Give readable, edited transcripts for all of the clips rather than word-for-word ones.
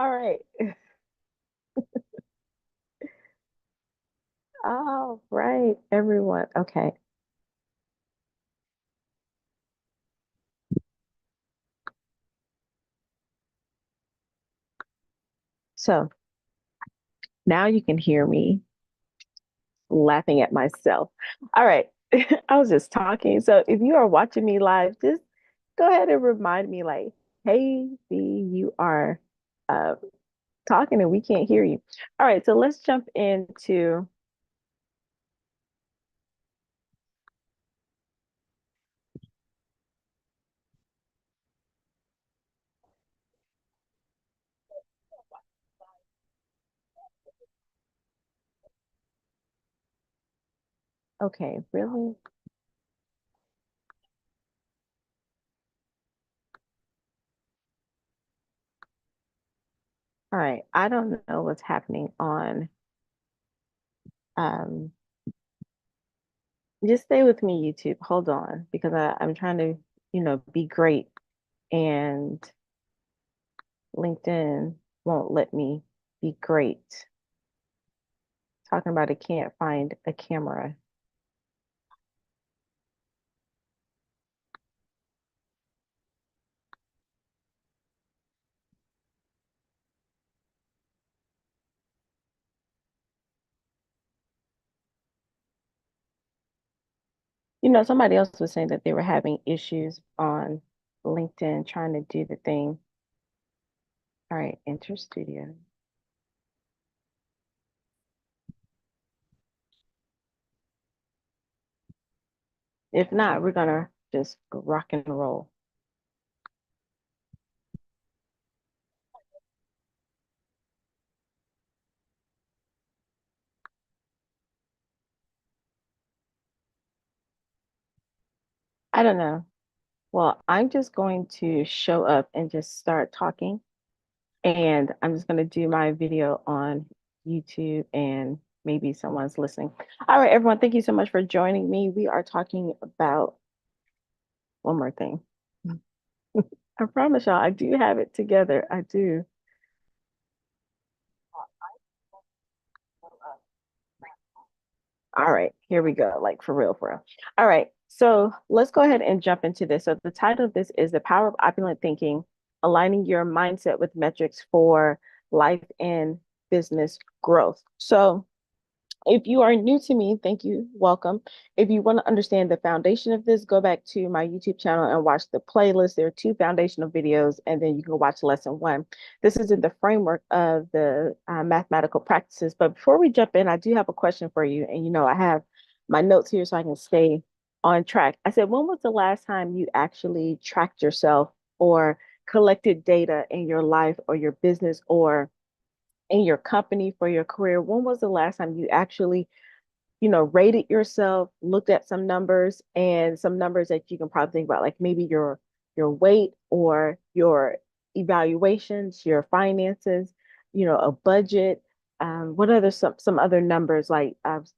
All right. All right, everyone. Okay. So now you can hear me laughing at myself. All right. I was just talking. So if you are watching me live, just go ahead and remind me like, hey, V, you are uh, talking and we can't hear you. All right. So let's jump into, okay, really? All right. I don't know what's happening on, um, just stay with me, YouTube. Hold on, because I'm trying to, be great and LinkedIn won't let me be great. Talking about it can't find a camera. Somebody else was saying that they were having issues on LinkedIn trying to do the thing. All right, enter studio. If not, we're gonna just rock and roll. I don't know. Well, I'm just going to show up and just start talking. And I'm just going to do my video on YouTube and maybe someone's listening. All right, everyone, thank you so much for joining me. We are talking about one more thing. I promise y'all, I do have it together. I do. All right, here we go. Like for real, for real. All right, so let's go ahead and jump into this. So the title of this is The Power of Opulent Thinking, Aligning Your Mindset with Metrics for Life and Business Growth. So if you are new to me, thank you, welcome. If you want to understand the foundation of this, go back to my YouTube channel and watch the playlist. There are two foundational videos, and then you can watch lesson one. This is in the framework of the mathematical practices. But before we jump in, I do have a question for you. And I have my notes here so I can stay on track. I said, when was the last time you actually tracked yourself or collected data in your life or your business or in your company for your career? When was the last time you actually, rated yourself, looked at some numbers and some numbers that you can probably think about, like maybe your weight or your evaluations, your finances, a budget. What other some other numbers like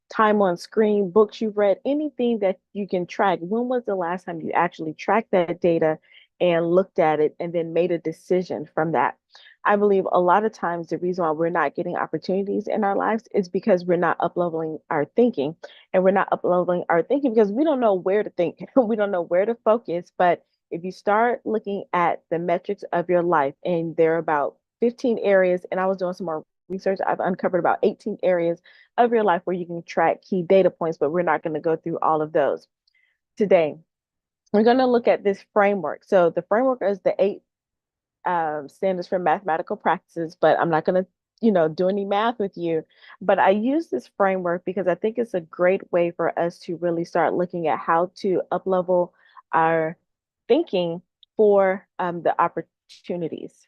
time on screen, books you've read, anything that you can track? When was the last time you actually tracked that data and looked at it and then made a decision from that? I believe a lot of times the reason why we're not getting opportunities in our lives is because we're not upleveling our thinking. And we're not upleveling our thinking because we don't know where to think. We don't know where to focus. But if you start looking at the metrics of your life, and there are about 15 areas, and I was doing some more research, I've uncovered about 18 areas of your life where you can track key data points, but we're not going to go through all of those today. We're going to look at this framework. So the framework is the eight standards for mathematical practices, but I'm not going to, do any math with you. But I use this framework because I think it's a great way for us to really start looking at how to uplevel our thinking for the opportunities.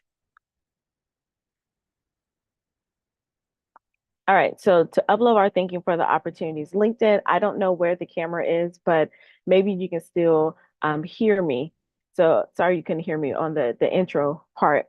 All right, so to upload our thinking for the opportunities, LinkedIn, I don't know where the camera is, but maybe you can still hear me. So sorry you couldn't hear me on the intro part.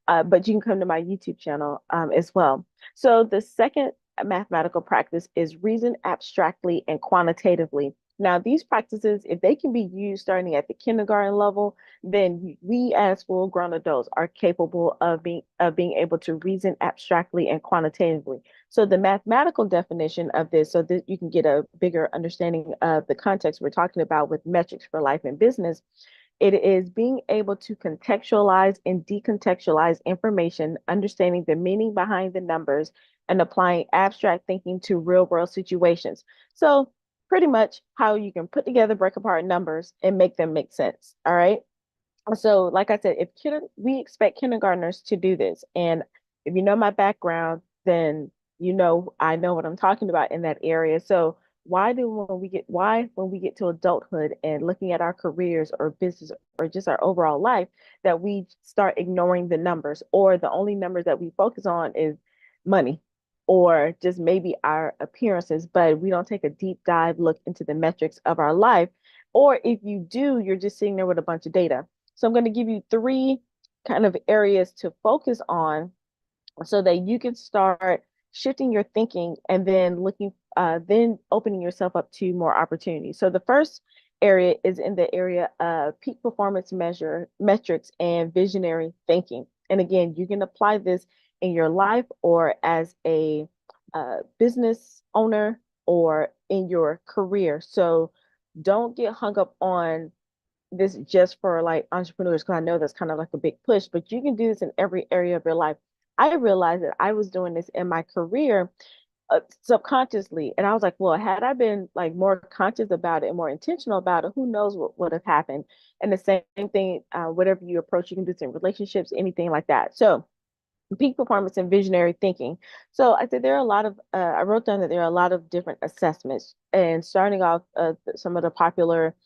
But you can come to my YouTube channel as well. So the second mathematical practice is reason abstractly and quantitatively. Now, these practices, if they can be used starting at the kindergarten level, then we as full-grown adults are capable of being able to reason abstractly and quantitatively. So the mathematical definition of this, so that you can get a bigger understanding of the context we're talking about with metrics for life and business, it is being able to contextualize and decontextualize information, understanding the meaning behind the numbers, and applying abstract thinking to real world situations. So, pretty much how you can put together, break apart numbers and make them make sense. All right. So, like I said, if we expect kindergartners to do this, and if you know my background, then you know I know what I'm talking about in that area. So, why when we get to adulthood and looking at our careers or business or just our overall life, that we start ignoring the numbers, or the only numbers that we focus on is money or just maybe our appearances, but we don't take a deep dive look into the metrics of our life. Or if you do, you're just sitting there with a bunch of data. So I'm going to give you three kind of areas to focus on so that you can start shifting your thinking and then then opening yourself up to more opportunities. So the first area is in the area of peak performance metrics and visionary thinking. And again, you can apply this in your life or as a business owner or in your career. So don't get hung up on this just for like entrepreneurs, because I know that's kind of like a big push, but you can do this in every area of your life. I realized that I was doing this in my career subconsciously. And I was like, well, had I been like more conscious about it and more intentional about it, who knows what would have happened. And the same thing, whatever you approach, you can do this in relationships, anything like that. So peak performance and visionary thinking. So I said there are a lot of, I wrote down that there are a lot of different assessments, and starting off some of the popular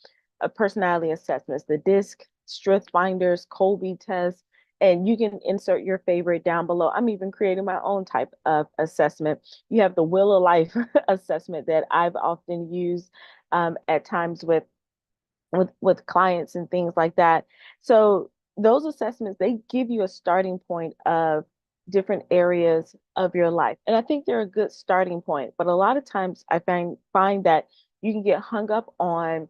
personality assessments, the DISC, Strength Finders, Kolbe test, and you can insert your favorite down below. I'm even creating my own type of assessment. You have the Wheel of Life assessment that I've often used at times with clients and things like that. So those assessments, they give you a starting point of different areas of your life. And I think they're a good starting point. But a lot of times I find that you can get hung up on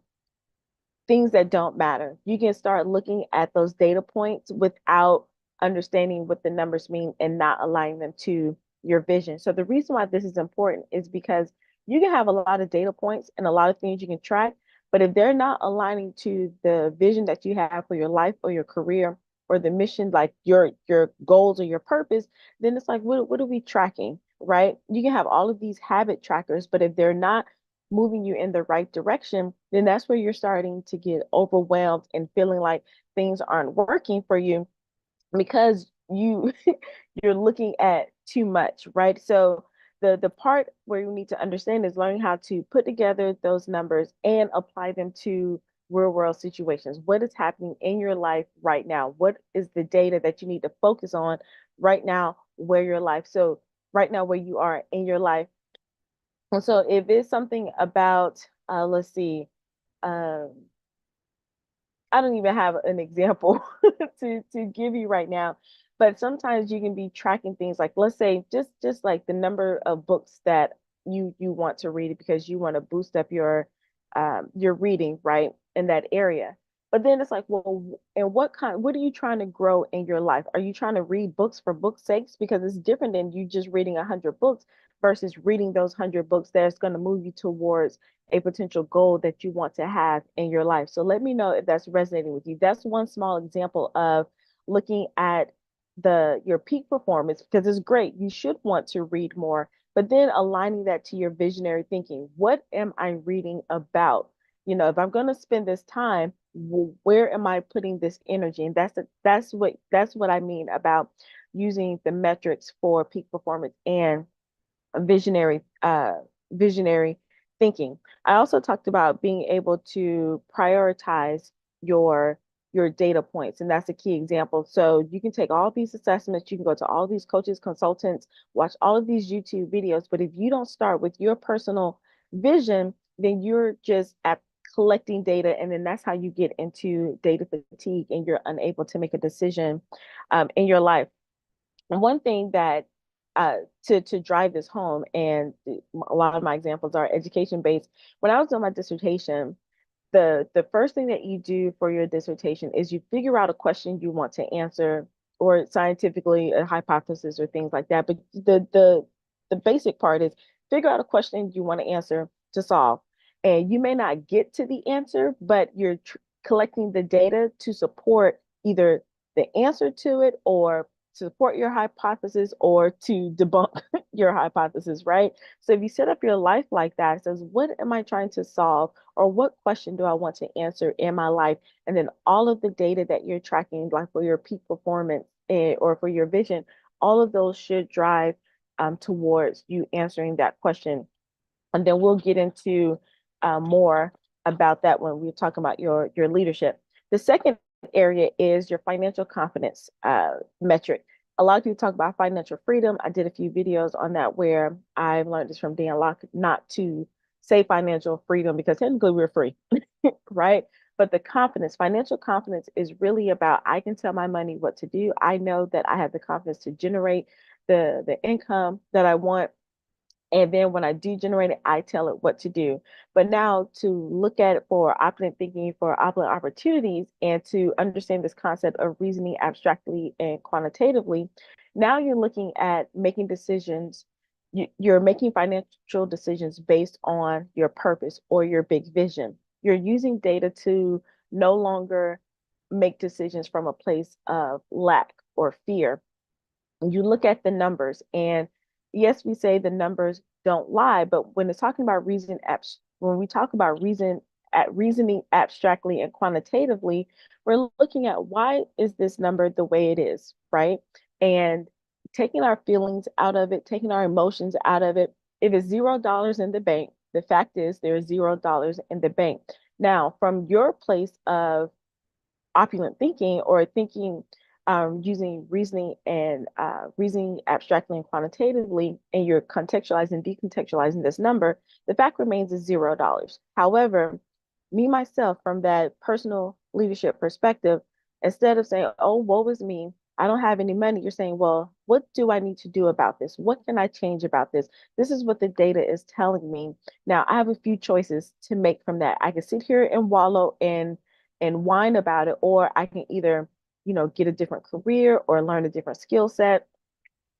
things that don't matter. You can start looking at those data points without understanding what the numbers mean and not aligning them to your vision. So the reason why this is important is because you can have a lot of data points and a lot of things you can track, but if they're not aligning to the vision that you have for your life or your career or the mission, like your goals or your purpose, then it's like, what are we tracking, right? You can have all of these habit trackers, but if they're not moving you in the right direction, then that's where you're starting to get overwhelmed and feeling like things aren't working for you because you're looking at too much, right? So the part where you need to understand is learning how to put together those numbers and apply them to real world situations. What is happening in your life right now? What is the data that you need to focus on right now where your life? So right now where you are in your life. And so if it's something about, let's see, um, I don't even have an example to give you right now, but sometimes you can be tracking things like, let's say, just like the number of books that you want to read because you want to boost up your reading, right, in that area. But then it's like, well, and what are you trying to grow in your life? Are you trying to read books for books' sakes? Because it's different than you just reading 100 books versus reading those 100 books that's going to move you towards a potential goal that you want to have in your life. So let me know if that's resonating with you. That's one small example of looking at your peak performance, because it's great. You should want to read more, but then aligning that to your visionary thinking. What am I reading about? You know, if I'm going to spend this time, where am I putting this energy? And that's what I mean about using the metrics for peak performance and visionary visionary thinking. I also talked about being able to prioritize your your data points, and that's a key example. So you can take all these assessments, you can go to all these coaches, consultants, watch all of these YouTube videos, but if you don't start with your personal vision, then you're just at collecting data, and then that's how you get into data fatigue and you're unable to make a decision in your life. And one thing that to drive this home, and a lot of my examples are education based. When I was doing my dissertation, the first thing that you do for your dissertation is you figure out a question you want to answer, or scientifically a hypothesis or things like that. But the basic part is figure out a question you want to answer to solve. And you may not get to the answer, but you're collecting the data to support either the answer to it, or support your hypothesis, or to debunk your hypothesis, right? So if you set up your life like that, it says, what am I trying to solve? Or what question do I want to answer in my life? And then all of the data that you're tracking, like for your peak performance, or for your vision, all of those should drive towards you answering that question. And then we'll get into more about that when we're talking about your leadership. The second area is your financial confidence metric. A lot of people talk about financial freedom. I did a few videos on that where I learned this from Dan Locke, not to say financial freedom because technically we're free, right? But the confidence, financial confidence, is really about, I can tell my money what to do. I know that I have the confidence to generate the income that I want, and then when I do generate it, I tell it what to do. But now to look at it for opulent thinking, for opulent opportunities, and to understand this concept of reasoning abstractly and quantitatively, now you're looking at making decisions. You're making financial decisions based on your purpose or your big vision. You're using data to no longer make decisions from a place of lack or fear. You look at the numbers, and yes, we say the numbers don't lie, but when it's talking about when we talk about reasoning abstractly and quantitatively, we're looking at, why is this number the way it is, right? And taking our feelings out of it, taking our emotions out of it. If it's $0 in the bank, the fact is there is $0 in the bank. Now, from your place of opulent thinking, or thinking using reasoning abstractly and quantitatively, and you're contextualizing, decontextualizing this number, the fact remains is $0. However, me myself, from that personal leadership perspective, instead of saying, oh, woe is me, I don't have any money, you're saying, well, what do I need to do about this? What can I change about this? This is what the data is telling me. Now, I have a few choices to make from that. I can sit here and wallow and whine about it, or I can either, get a different career, or learn a different skill set,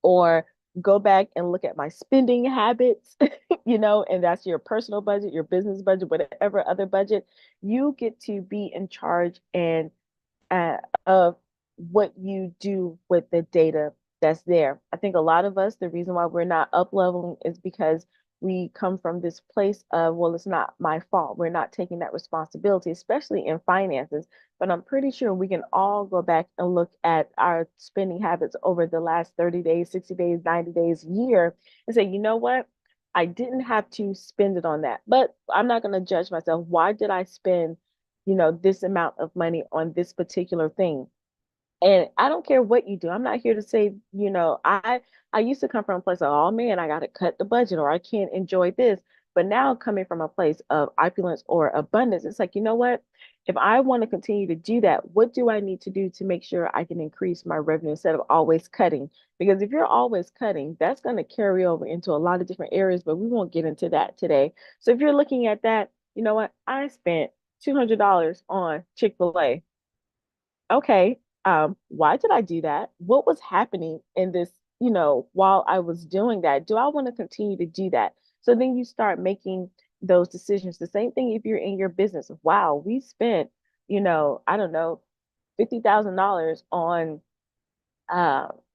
or go back and look at my spending habits, and that's your personal budget, your business budget, whatever other budget. You get to be in charge and of what you do with the data that's there. I think a lot of us, the reason why we're not up leveling is because we come from this place of, well, it's not my fault. We're not taking that responsibility, especially in finances. But I'm pretty sure we can all go back and look at our spending habits over the last 30 days, 60 days, 90 days, year, and say, you know what? I didn't have to spend it on that. But I'm not going to judge myself. Why did I spend, this amount of money on this particular thing? And I don't care what you do. I'm not here to say, I used to come from a place of, oh man, I got to cut the budget, or I can't enjoy this. But now, coming from a place of opulence or abundance, it's like, you know what? If I want to continue to do that, what do I need to do to make sure I can increase my revenue instead of always cutting? Because if you're always cutting, that's going to carry over into a lot of different areas, but we won't get into that today. So if you're looking at that, you know what? I spent $200 on Chick-fil-A. Okay, why did I do that? What was happening in this, while I was doing that? Do I want to continue to do that? So then you start making those decisions. The same thing if you're in your business. Wow, we spent, I don't know, $50,000 on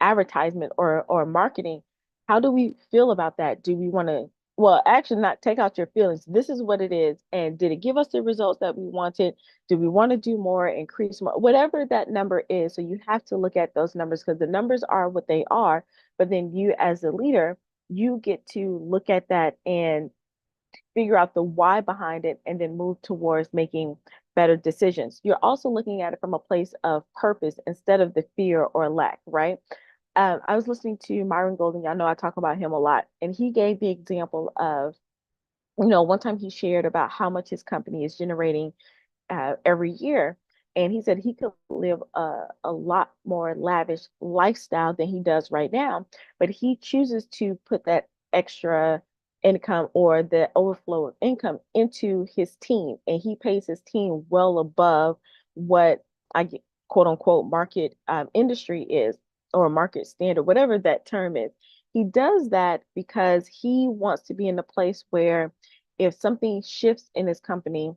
advertisement or marketing. How do we feel about that? Do we want to, well, actually not take out your feelings. This is what it is. And did it give us the results that we wanted? Do we want to do more, increase more, whatever that number is? So you have to look at those numbers, because the numbers are what they are. But then you, as a leader, you get to look at that and figure out the why behind it, and then move towards making better decisions. You're also looking at it from a place of purpose instead of the fear or lack, right? I was listening to Myron Golden. I know I talk about him a lot, and he gave the example of, one time he shared about how much his company is generating every year. And he said he could live a lot more lavish lifestyle than he does right now, but he chooses to put that extra income or the overflow of income into his team, and he pays his team well above what I get, quote unquote, market industry is, or market standard, whatever that term is. He does that because he wants to be in a place where if something shifts in his company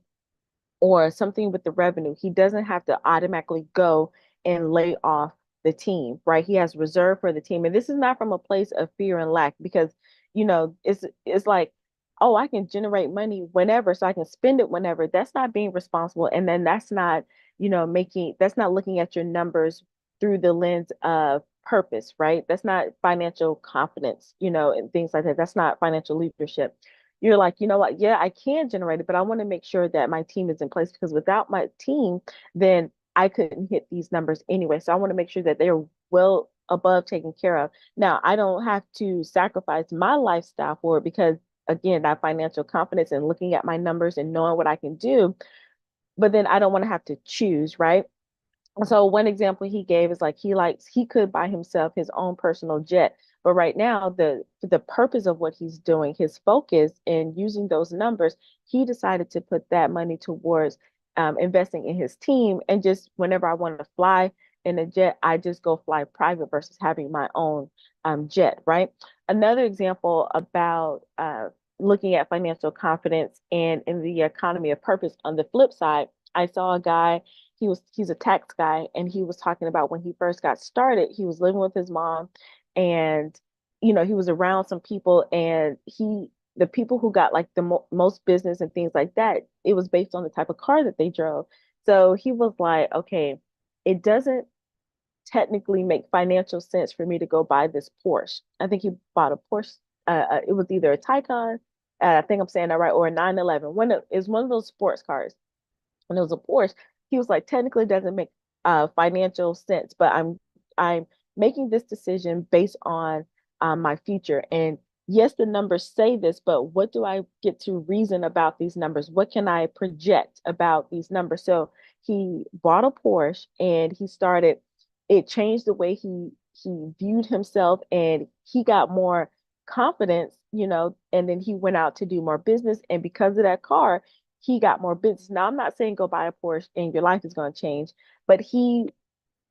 or something with the revenue, he doesn't have to automatically go and lay off the team, right? He has reserve for the team. And this is not from a place of fear and lack because, it's like, oh, I can generate money whenever, so I can spend it whenever. That's not being responsible. And then that's not, that's not looking at your numbers through the lens of purpose, right? That's not financial confidence, and things like that. That's not financial leadership. You're like, you know what? Yeah, I can generate it, but I want to make sure that my team is in place because without my team, then I couldn't hit these numbers anyway. So I want to make sure that they're well above taken care of. Now, I don't have to sacrifice my lifestyle for it because, again, that financial confidence and looking at my numbers and knowing what I can do, but then I don't want to have to choose, right? So one example he gave is like he could buy himself his own personal jet, but right now the purpose of what he's doing, his focus in using those numbers, he decided to put that money towards investing in his team. And just whenever I want to fly in a jet, I just go fly private versus having my own jet, right? Another example about looking at financial confidence and in the economy of purpose on the flip side, I saw a guy, he's a tax guy, and he was talking about when he first got started, he was living with his mom, and he was around some people, and the people who got like the most business and things like that, it was based on the type of car that they drove. So he was like, okay, it doesn't technically make financial sense for me to go buy this Porsche. I think he bought a Porsche. It was either a Taycan, I think I'm saying that right, or a 911. It's one of those sports cars, and it was a Porsche. He was like, technically it doesn't make financial sense, but I'm making this decision based on my future. And yes, the numbers say this, but what do I get to reason about these numbers? What can I project about these numbers? So he bought a Porsche and it changed the way he viewed himself, and he got more confidence, and then he went out to do more business. And because of that car, he got more business. Now, I'm not saying go buy a Porsche and your life is going to change, but he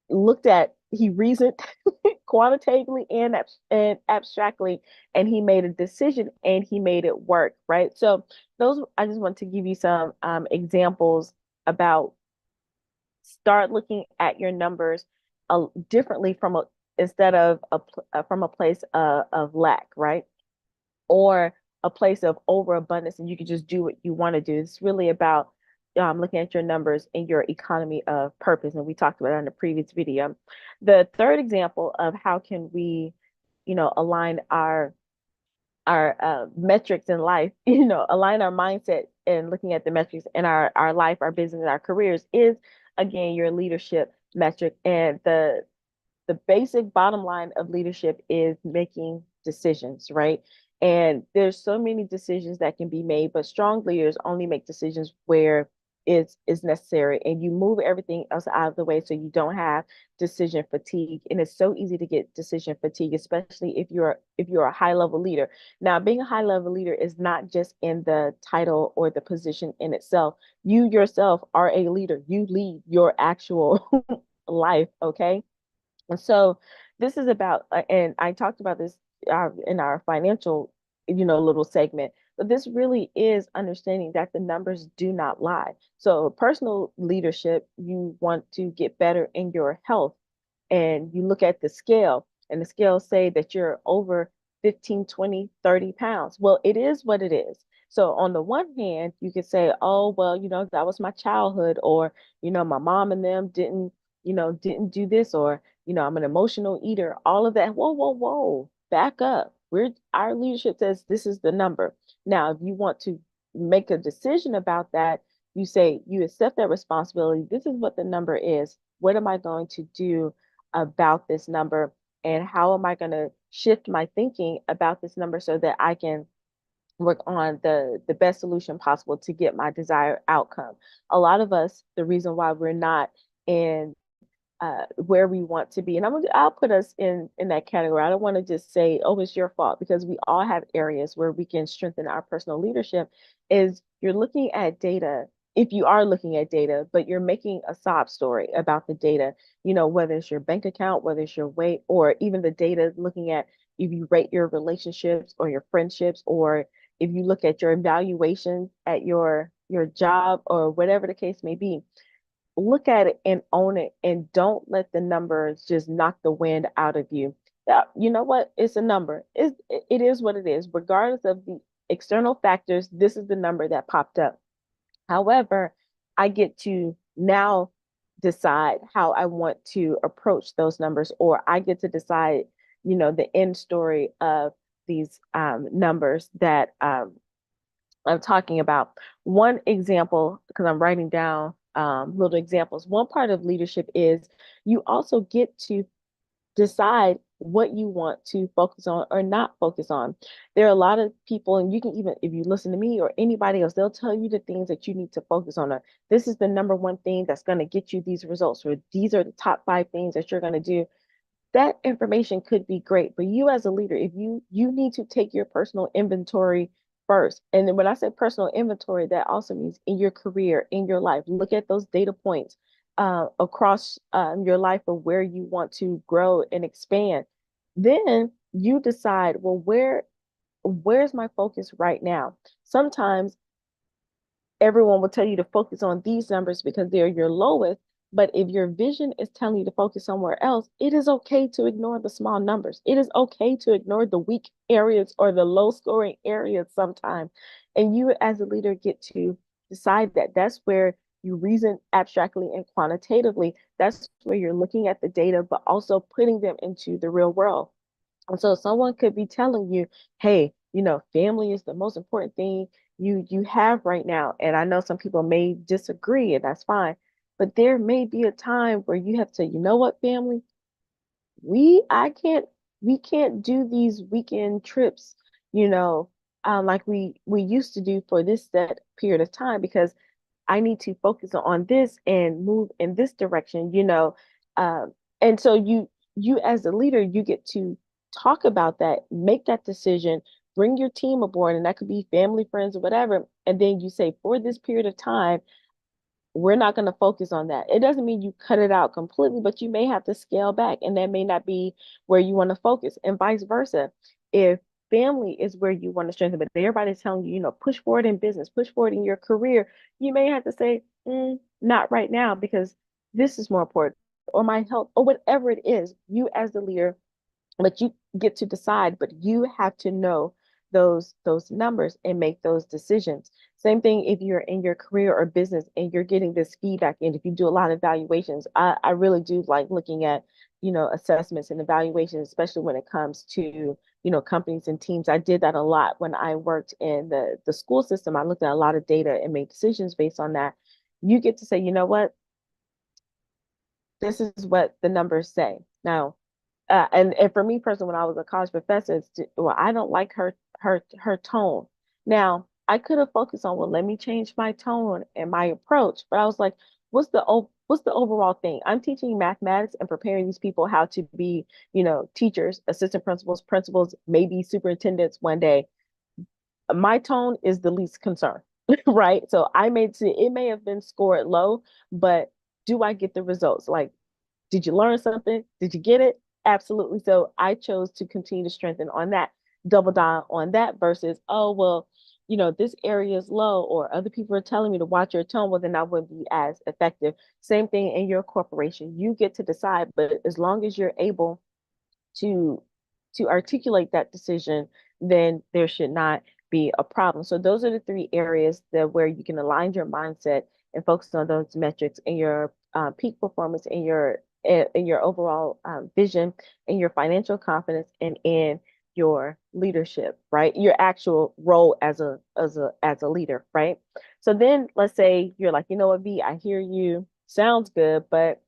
reasoned quantitatively and abstractly, and he made a decision and he made it work, right? So I just want to give you some examples about start looking at your numbers differently instead of from a place of lack, right? Or a place of overabundance, and you can just do what you want to do. It's really about looking at your numbers and your economy of purpose. And we talked about that in the previous video. The third example of how can we, align our metrics in life, align our mindset and looking at the metrics in our life, our business, our careers is again your leadership metric. And the basic bottom line of leadership is making decisions, right? And there's so many decisions that can be made, but strong leaders only make decisions where it's necessary, and you move everything else out of the way so you don't have decision fatigue. And it's so easy to get decision fatigue, especially if you're a high level leader. Now, being a high level leader is not just in the title or the position in itself. You yourself are a leader. You lead your actual life, okay? And so this is about, and I talked about this in our financial, little segment, but this really is understanding that the numbers do not lie. So personal leadership, you want to get better in your health, and you look at the scale, and the scale say that you're over 15, 20, 30 pounds. Well, it is what it is. So on the one hand, you could say, oh, well, that was my childhood, or, my mom and them didn't do this, or, I'm an emotional eater, all of that. Whoa, whoa, whoa, back up. Our leadership says this is the number. Now, if you want to make a decision about that, you say you accept that responsibility. This is what the number is. What am I going to do about this number? And how am I going to shift my thinking about this number so that I can work on the best solution possible to get my desired outcome. A lot of us, the reason why we're not in where we want to be. And I'll put us in that category. I don't want to just say, oh, it's your fault, because we all have areas where we can strengthen our personal leadership. Is you're looking at data. If you are looking at data, but you're making a sob story about the data, whether it's your bank account, whether it's your weight, or even the data looking at if you rate your relationships or your friendships, or if you look at your evaluations at your job or whatever the case may be, look at it and own it, and don't let the numbers just knock the wind out of you. You know what? It's a number. It is what it is. Regardless of the external factors, this is the number that popped up. However, I get to now decide how I want to approach those numbers, or I get to decide, the end story of these numbers that I'm talking about. One example, because I'm writing down little examples, one part of leadership is you also get to decide what you want to focus on or not focus on. There are a lot of people, and you can even, if you listen to me or anybody else, they'll tell you the things that you need to focus on. Or this is the number one thing that's going to get you these results, or these are the top 5 things that you're going to do. That information could be great, but you as a leader, if you need to take your personal inventory first. And then when I say personal inventory, that also means in your career, in your life, look at those data points across your life of where you want to grow and expand. Then you decide, well, where's my focus right now? Sometimes everyone will tell you to focus on these numbers because they're your lowest. But if your vision is telling you to focus somewhere else, it is okay to ignore the small numbers. It is okay to ignore the weak areas or the low scoring areas sometimes. And you, as a leader, get to decide that. That's where you reason abstractly and quantitatively. That's where you're looking at the data, but also putting them into the real world. And so someone could be telling you, hey, family is the most important thing you have right now. And I know some people may disagree, and that's fine. But there may be a time where you have to say, you know what, family, I can't we can't do these weekend trips, like we used to do for this set period of time, because I need to focus on this and move in this direction. And so you as a leader, you get to talk about that, make that decision, bring your team aboard, and that could be family, friends, or whatever. And then you say, for this period of time, we're not going to focus on that. It doesn't mean you cut it out completely, but you may have to scale back, and that may not be where you want to focus, and vice versa. If family is where you want to strengthen, but everybody's telling you, push forward in business, push forward in your career, you may have to say, not right now, because this is more important, or my health, or whatever it is, you as the leader, but you get to decide, but you have to know those numbers and make those decisions. Same thing if you're in your career or business and you're getting this feedback, and if you do a lot of evaluations. I really do like looking at assessments and evaluations, especially when it comes to companies and teams. I did that a lot when I worked in the school system. I looked at a lot of data and made decisions based on that. You get to say, you know what, this is what the numbers say. Now, and for me personally, when I was a college professor, well, I don't like her tone. Now, I could have focused on, well, let me change my tone and my approach, but I was like, what's the overall thing? I'm teaching mathematics and preparing these people how to be, teachers, assistant principals, principals, maybe superintendents one day. My tone is the least concern, right? So it may have been scored low, but do I get the results? Like, did you learn something? Did you get it? Absolutely. So I chose to continue to strengthen on that, double down on that versus, oh, well, this area is low, or other people are telling me to watch your tone. Well, then I wouldn't be as effective. Same thing in your corporation. You get to decide, but as long as you're able to articulate that decision, then there should not be a problem. So those are the 3 areas that where you can align your mindset and focus on those metrics in your peak performance, in your overall vision, in your financial confidence, and in your leadership, right? Your actual role as a leader, right? So then let's say you're like, you know what, V, I hear you, sounds good, but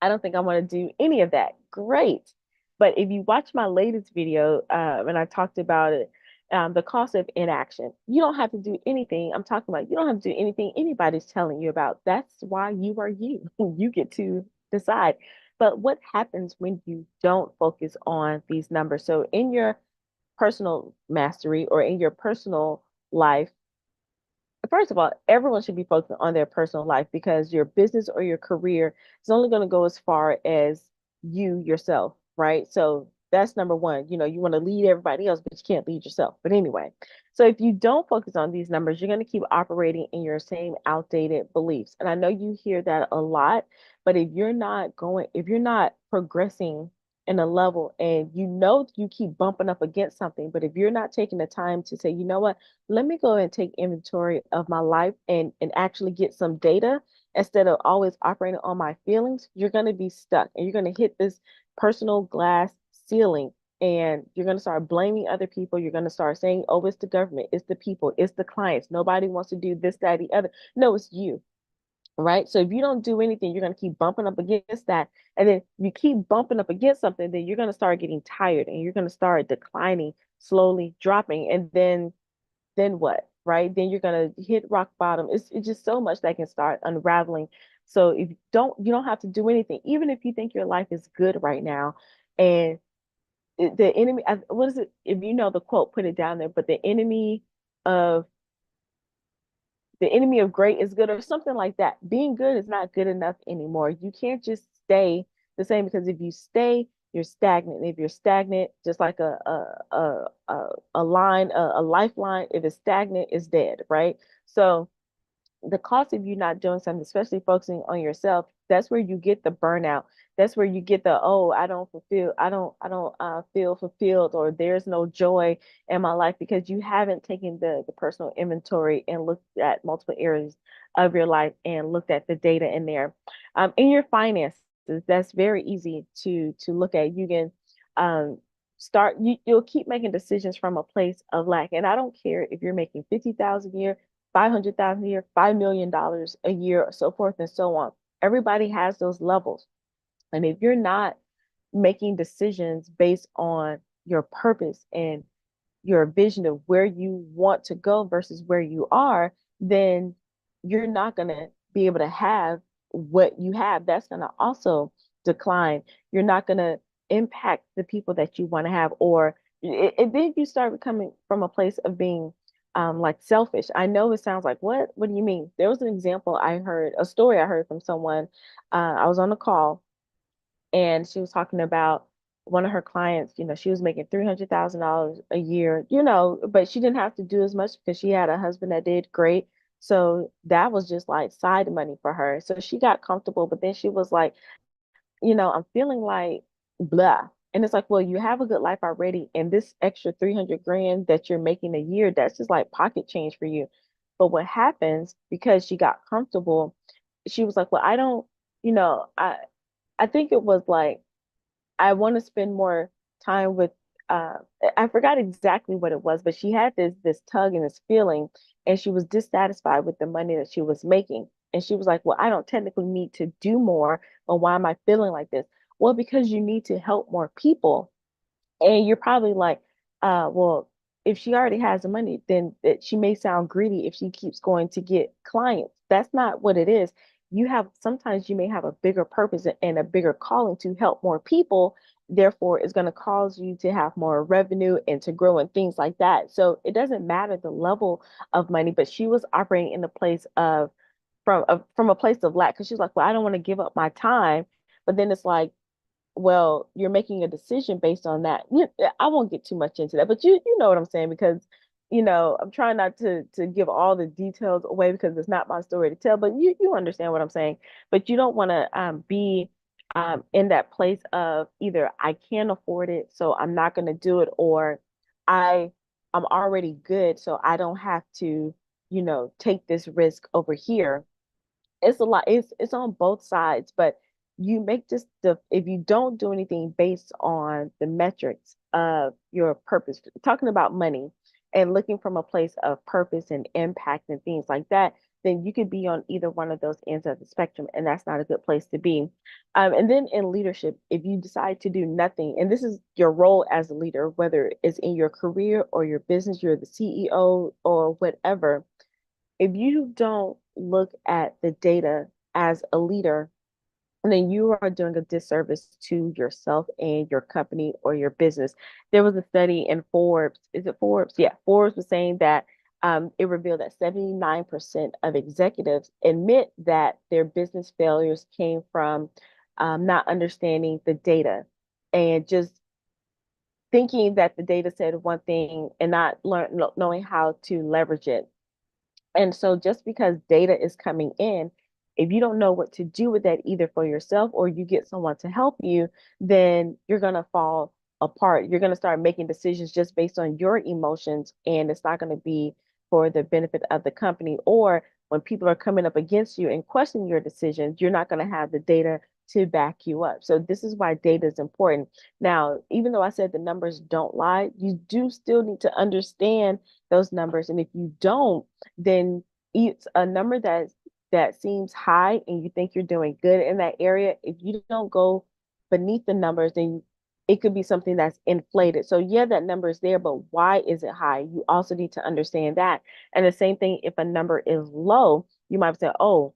I don't think I want to do any of that. Great. But if you watch my latest video, and I talked about it, The cost of inaction. You don't have to do anything. I'm talking about you don't have to do anything anybody's telling you about. That's why you are you. You get to decide. But what happens when you don't focus on these numbers? So in your personal mastery or in your personal life, first of all, everyone should be focused on their personal life because your business or your career is only going to go as far as you yourself, right? So that's number one. You want to lead everybody else, but you can't lead yourself. But anyway, so if you don't focus on these numbers, you're going to keep operating in your same outdated beliefs. And I know you hear that a lot, but if you're not progressing in a level and you keep bumping up against something, but if you're not taking the time to say, you know what, let me go and take inventory of my life and actually get some data instead of always operating on my feelings, you're going to be stuck and you're going to hit this personal glass ceiling and you're going to start blaming other people. You're going to start saying, oh, it's the government, it's the people, it's the clients. Nobody wants to do this, that, the other. No, it's you. Right. So if you don't do anything, you're going to keep bumping up against that. And then you keep bumping up against something, then you're going to start getting tired and you're going to start declining, slowly dropping. And then what? Right? Then you're gonna hit rock bottom. It's just so much that can start unraveling. So if you don't have to do anything, even if you think your life is good right now, and the enemy, what is it? If you know the quote, put it down there. But of the enemy of great is good, or something like that. Being good is not good enough anymore. You can't just stay the same because if you stay, you're stagnant. And if you're stagnant, just like a line, a lifeline, if it's stagnant, it's dead, right? So the cost of you not doing something, especially focusing on yourself, that's where you get the burnout. That's where you get the, oh, I don't feel fulfilled, or there's no joy in my life because you haven't taken the personal inventory and looked at multiple areas of your life and looked at the data in there. In your finances, that's very easy to look at. You can you'll keep making decisions from a place of lack. And I don't care if you're making 50,000 a year, 500,000 a year, $5 million a year, so forth and so on. Everybody has those levels. And if you're not making decisions based on your purpose and your vision of where you want to go versus where you are, then you're not going to be able to have what you have. That's going to also decline. You're not going to impact the people that you want to have, or then you start becoming from a place of being like selfish. I know it sounds like, what do you mean? There was an example a story I heard from someone. I was on a call and she was talking about one of her clients. She was making $300,000 a year, but she didn't have to do as much because she had a husband that did great. So that was just like side money for her. So she got comfortable, but then she was like, I'm feeling like blah. And it's like, well, you have a good life already, and this extra 300 grand that you're making a year, that's just like pocket change for you. But what happens, because she got comfortable, she was like, well, I don't, you know, I think it was like, I want to spend more time with uh I forgot exactly what it was, but she had this tug and this feeling, and she was dissatisfied with the money that she was making. And she was like, well, I don't technically need to do more, but why am I feeling like this? Well, because you need to help more people. And you're probably like, well, if she already has the money, then she may sound greedy if she keeps going to get clients. That's not what it is. Sometimes you may have a bigger purpose and a bigger calling to help more people. Therefore, it's going to cause you to have more revenue and to grow and things like that. So it doesn't matter the level of money, but she was operating in a place of from a place of lack because she's like, well, I don't want to give up my time. But then it's like, well, you're making a decision based on that. I won't get too much into that, but you know what I'm saying, because I'm trying not to give all the details away because it's not my story to tell, but you understand what I'm saying. But you don't want to be in that place of either I can't afford it, so I'm not going to do it, or I I'm already good, so I don't have to, take this risk over here. It's a lot. It's on both sides, but you make just the if you don't do anything based on the metrics of your purpose, talking about money and looking from a place of purpose and impact and things like that, then you could be on either one of those ends of the spectrum, and that's not a good place to be. And then in leadership, if you decide to do nothing, and this is your role as a leader, whether it's in your career or your business, you're the CEO or whatever, if you don't look at the data as a leader, then you are doing a disservice to yourself and your company or your business. There was a study in Forbes. Is it Forbes? Yeah, Forbes was saying that it revealed that 79% of executives admit that their business failures came from not understanding the data and just thinking that the data said one thing and not knowing how to leverage it. And so just because data is coming in, if you don't know what to do with that either for yourself or you get someone to help you, then you're going to fall apart. You're going to start making decisions just based on your emotions, and it's not going to be for the benefit of the company. Or when people are coming up against you and questioning your decisions, you're not going to have the data to back you up. So this is why data is important. Now, even though I said the numbers don't lie, you do still need to understand those numbers. And if you don't, then it's a number that seems high and you think you're doing good in that area. If you don't go beneath the numbers, then it could be something that's inflated. So yeah, that number is there, but why is it high? You also need to understand that. And the same thing, if a number is low, you might say, oh,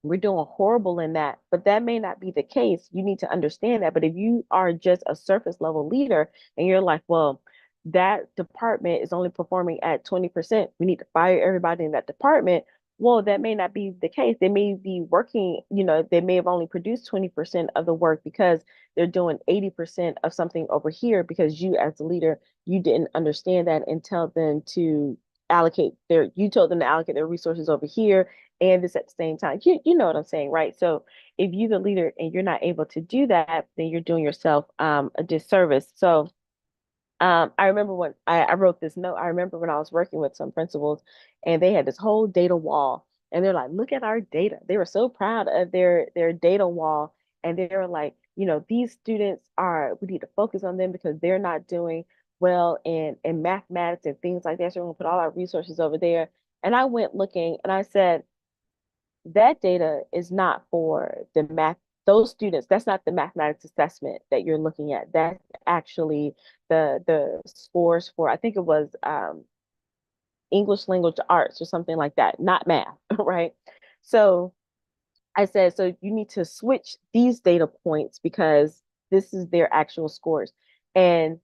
we're doing horrible in that, but that may not be the case. You need to understand that. But if you are just a surface level leader and you're like, well, that department is only performing at 20%, we need to fire everybody in that department. Well, that may not be the case. They may be working, they may have only produced 20% of the work because they're doing 80% of something over here because you, as a leader, you didn't understand that and tell them to you told them to allocate their resources over here and this at the same time. You know what I'm saying, right? So if you're the leader and you're not able to do that, then you're doing yourself a disservice. So I remember when I wrote this note, I remember when I was working with some principals and they had this whole data wall and they're like, look at our data. They were so proud of their data wall. And they were like, these students we need to focus on them because they're not doing well in mathematics and things like that. So we're gonna put all our resources over there. And I went looking and I said, that data is not for the math, those students, that's not the mathematics assessment that you're looking at. That's actually the scores for, I think it was English language arts or something like that, not math, right? So I said, so you need to switch these data points because this is their actual scores. And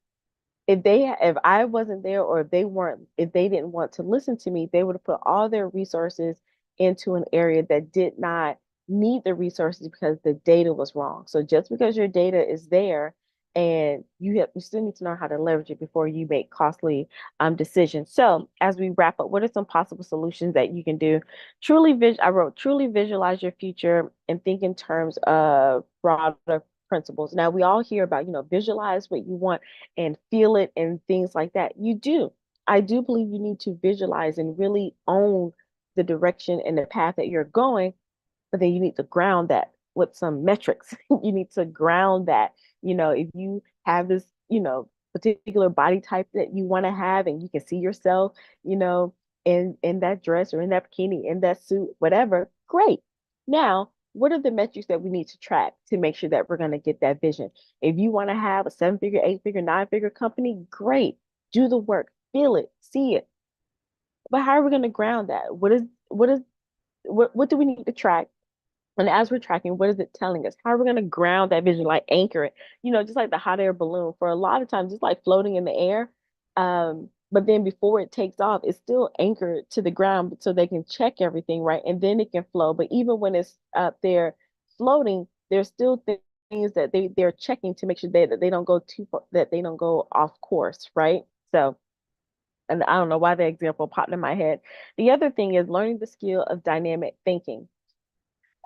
if I wasn't there or if they didn't want to listen to me, they would have put all their resources into an area that did not need the resources because the data was wrong. So just because your data is there and you still need to know how to leverage it before you make costly decisions. So as we wrap up, what are some possible solutions that you can do? I wrote, truly visualize your future and think in terms of broader principles. Now we all hear about, visualize what you want and feel it and things like that. You do. I do believe you need to visualize and really own the direction and the path that you're going, but then you need to ground that with some metrics. You need to ground that, if you have this, particular body type that you want to have and you can see yourself, in that dress or in that bikini, in that suit, whatever, great. Now, what are the metrics that we need to track to make sure that we're going to get that vision? If you want to have a 7-figure, 8-figure, 9-figure company, great. Do the work, feel it, see it. But how are we going to ground that? What do we need to track? And as we're tracking, what is it telling us? How are we going to ground that vision, like anchor it? Just like the hot air balloon. For a lot of times, it's like floating in the air. But then before it takes off, it's still anchored to the ground so they can check everything, right? And then it can flow. But even when it's up there floating, there's still things that they're checking to make sure that they don't go too far, that they don't go off course, right? So, and I don't know why the example popped in my head. The other thing is learning the skill of dynamic thinking.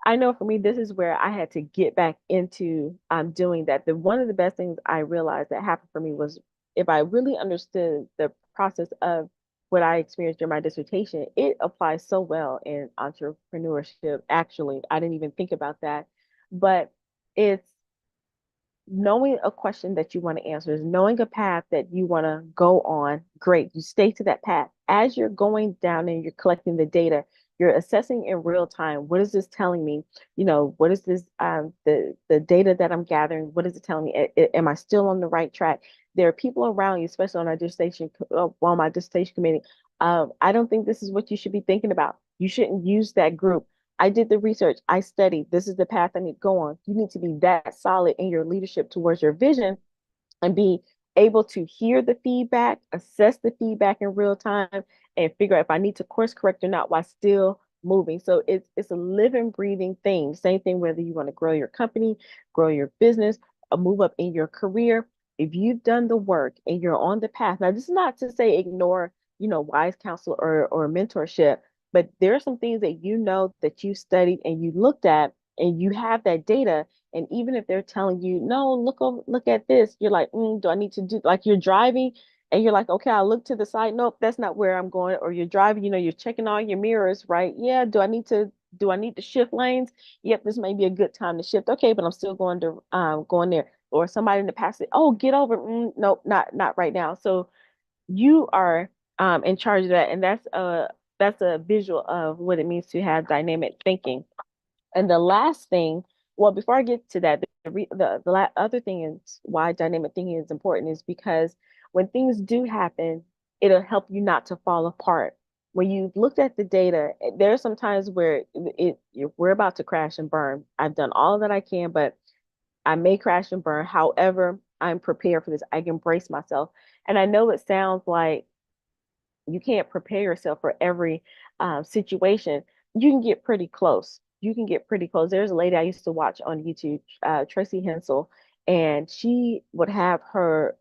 I know for me, this is where I had to get back into doing that. One of the best things I realized that happened for me was if I really understood the process of what I experienced during my dissertation, it applies so well in entrepreneurship. Actually, I didn't even think about that, but it's knowing a question that you want to answer, is knowing a path that you want to go on. Great, you stay to that path. As you're going down and you're collecting the data, you're assessing in real time. What is this telling me? What is this, the data that I'm gathering, what is it telling me? Am I still on the right track? There are people around you, especially on my dissertation committee. I don't think this is what you should be thinking about. You shouldn't use that group. I did the research. I studied. This is the path I need to go on. You need to be that solid in your leadership towards your vision and be able to hear the feedback, assess the feedback in real time, and figure out if I need to course correct or not while still moving. So it's a living, breathing thing. Same thing whether you want to grow your company, grow your business, or move up in your career. If you've done the work and you're on the path, now this is not to say ignore, wise counsel or mentorship, but there are some things that that you studied and you looked at and you have that data, and even if they're telling you, no, look at this, you're like, do I need to do, like you're driving and you're like, okay, I'll look to the side. Nope, that's not where I'm going. Or you're driving, you're checking all your mirrors, right? Yeah, do I need to shift lanes? Yep, this may be a good time to shift. Okay, but I'm still going there. Or somebody in the past said, oh, get over. Nope, not right now. So you are in charge of that. And that's a visual of what it means to have dynamic thinking. And the last thing, well, before I get to that, the other thing is why dynamic thinking is important is because when things do happen, it'll help you not to fall apart. When you've looked at the data, there are some times where we're about to crash and burn. I've done all that I can, but I may crash and burn. However, I'm prepared for this. I can brace myself. And I know it sounds like you can't prepare yourself for every situation. You can get pretty close. You can get pretty close. There's a lady I used to watch on YouTube, Tracy Hensel, and she would have her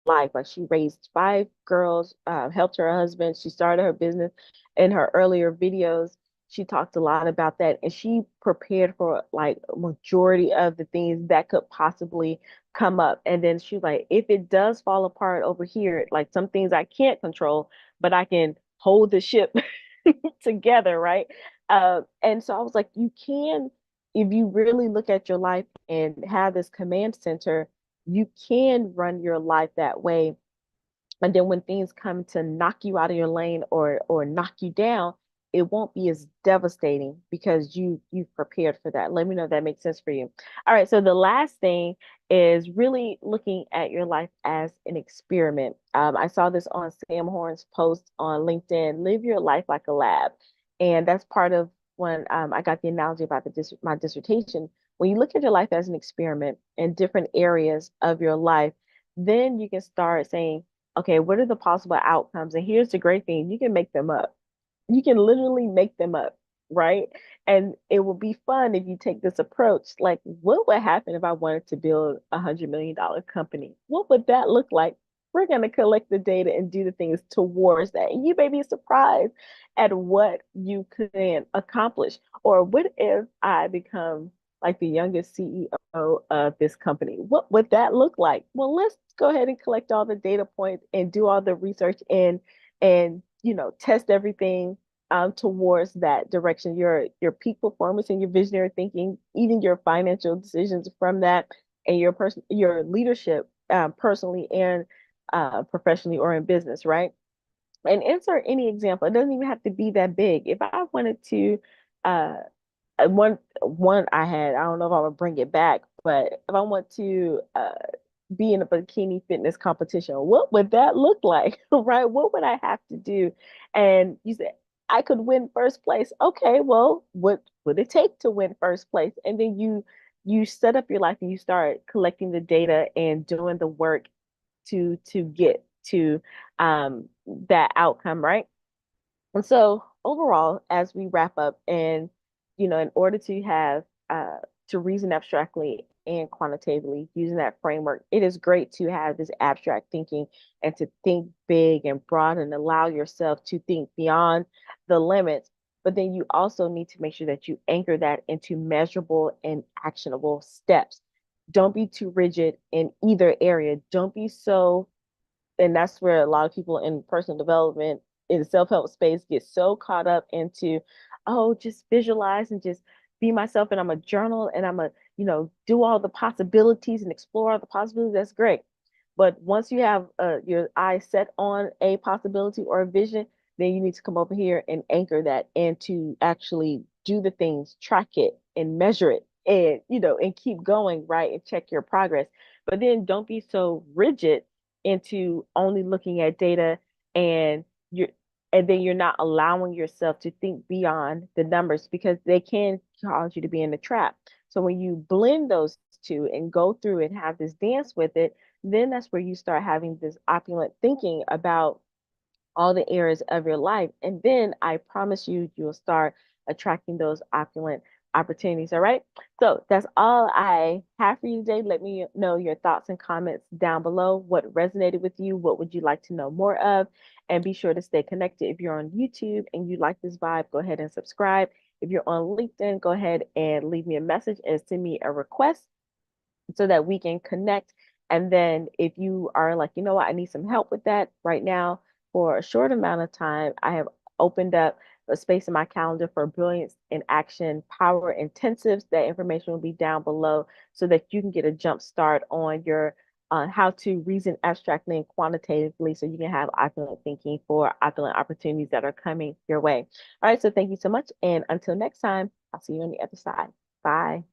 life. Like she raised five girls, helped her husband. She started her business. In her earlier videos, she talked a lot about that, and she prepared for like a majority of the things that could possibly come up. And then she was like, if it does fall apart over here, like some things I can't control, but I can hold the ship together, right? And so I was like, you can, if you really look at your life and have this command center, you can run your life that way. And then when things come to knock you out of your lane or knock you down, it won't be as devastating because you've prepared for that. Let me know if that makes sense for you. All right, so the last thing is really looking at your life as an experiment. I saw this on Sam Horn's post on LinkedIn, live your life like a lab. And that's part of when I got the analogy about my dissertation. When you look at your life as an experiment in different areas of your life, then you can start saying, okay, what are the possible outcomes? And here's the great thing, you can make them up. You can literally make them up, right? And it will be fun if you take this approach. Like, what would happen if I wanted to build $100 million company? What would that look like? We're going to collect the data and do the things towards that. And you may be surprised at what you can accomplish. Or what if I become like the youngest CEO of this company? What would that look like? Well, let's go ahead and collect all the data points and do all the research and test everything towards that direction. Your peak performance and your visionary thinking, even your financial decisions from that, and your leadership personally and professionally or in business, right? And insert any example. It doesn't even have to be that big. If I wanted to, uh, one I don't know if I would bring it back, but if I want to be in a bikini fitness competition, what would that look like? Right? What would I have to do? And you said I could win first place. Okay, well, what would it take to win first place? And then you set up your life and you start collecting the data and doing the work to get to that outcome, right? And so overall, as we wrap up, and in order to have to reason abstractly and quantitatively using that framework, it is great to have this abstract thinking and to think big and broad and allow yourself to think beyond the limits. But then you also need to make sure that you anchor that into measurable and actionable steps. Don't be too rigid in either area. Don't be so, and that's where a lot of people in personal development in the self-help space get so caught up into, oh, just visualize and just be myself, and I'm a journal and I'm a, do all the possibilities and explore all the possibilities. That's great. But once you have your eyes set on a possibility or a vision, then you need to come over here and anchor that and to actually do the things, track it and measure it and, and keep going, right? And check your progress. But then don't be so rigid into only looking at data and you're and then you're not allowing yourself to think beyond the numbers because they can cause you to be in the trap. So when you blend those two and go through and have this dance with it, then that's where you start having this opulent thinking about all the areas of your life. And then I promise you, you'll start attracting those opulent opportunities. All right. So that's all I have for you today. Let me know your thoughts and comments down below. What resonated with you? What would you like to know more of? And be sure to stay connected. If you're on YouTube and you like this vibe, go ahead and subscribe. If you're on LinkedIn, go ahead and leave me a message and send me a request so that we can connect. And then if you are like, you know what, I need some help with that right now for a short amount of time, I have opened up a space in my calendar for Brilliance in Action Power Intensives. That information will be down below so that you can get a jump start on your how to reason abstractly and quantitatively so you can have opulent thinking for opulent opportunities that are coming your way. All right, so thank you so much. And until next time, I'll see you on the other side. Bye.